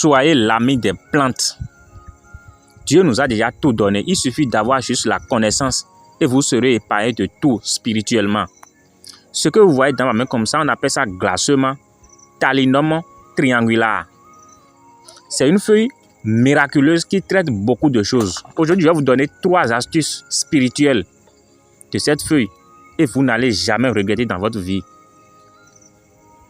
Soyez l'ami des plantes. Dieu nous a déjà tout donné. Il suffit d'avoir juste la connaissance et vous serez épargné de tout spirituellement. Ce que vous voyez dans ma main comme ça, on appelle ça glacement Talinum triangulaire. C'est une feuille miraculeuse qui traite beaucoup de choses. Aujourd'hui, je vais vous donner 3 astuces spirituelles de cette feuille et vous n'allez jamais regretter dans votre vie.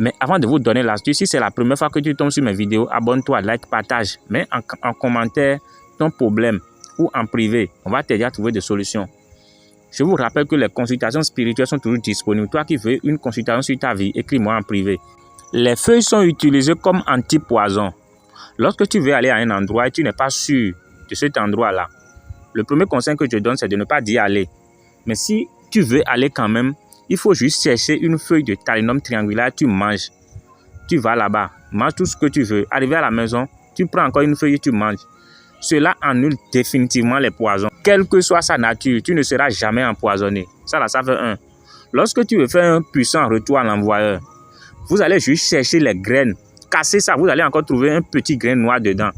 Mais avant de vous donner l'astuce, si c'est la première fois que tu tombes sur mes vidéos, abonne-toi, like, partage. Mets en commentaire ton problème ou en privé. On va t'aider à trouver des solutions. Je vous rappelle que les consultations spirituelles sont toujours disponibles. Toi qui veux une consultation sur ta vie, écris-moi en privé. Les feuilles sont utilisées comme anti-poison. Lorsque tu veux aller à un endroit et tu n'es pas sûr de cet endroit-là, le premier conseil que je donne, c'est de ne pas d'y aller. Mais si tu veux aller quand même, il faut juste chercher une feuille de Talinum triangulaire, tu manges. Tu vas là-bas, mange tout ce que tu veux. Arrivé à la maison, tu prends encore une feuille et tu manges. Cela annule définitivement les poisons. Quelle que soit sa nature, tu ne seras jamais empoisonné. Ça fait 1. Lorsque tu veux faire un puissant retour à l'envoyeur, vous allez juste chercher les graines. Cassez ça, vous allez encore trouver un petit grain noir dedans.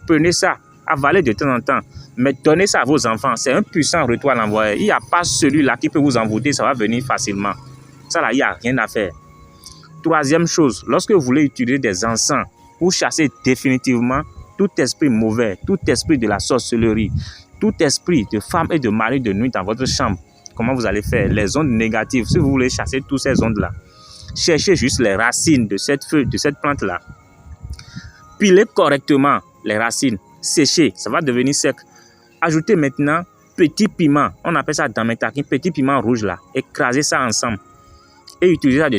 Prenez ça, avalez de temps en temps. Mais donnez ça à vos enfants. C'est un puissant retour à l'envoyeur. Il n'y a pas celui-là qui peut vous envoûter, ça va venir facilement. Ça là, il n'y a rien à faire. 3e chose, lorsque vous voulez utiliser des encens pour chasser définitivement tout esprit mauvais, tout esprit de la sorcellerie, tout esprit de femme et de mari de nuit dans votre chambre, comment vous allez faire? Les ondes négatives, si vous voulez chasser toutes ces ondes-là, cherchez juste les racines de cette feuille, de cette plante-là. Pilez correctement les racines, séchez, ça va devenir sec. Ajoutez maintenant petit piment, on appelle ça dans mes taquins, petit piment rouge là, écrasez ça ensemble et utilisez ça de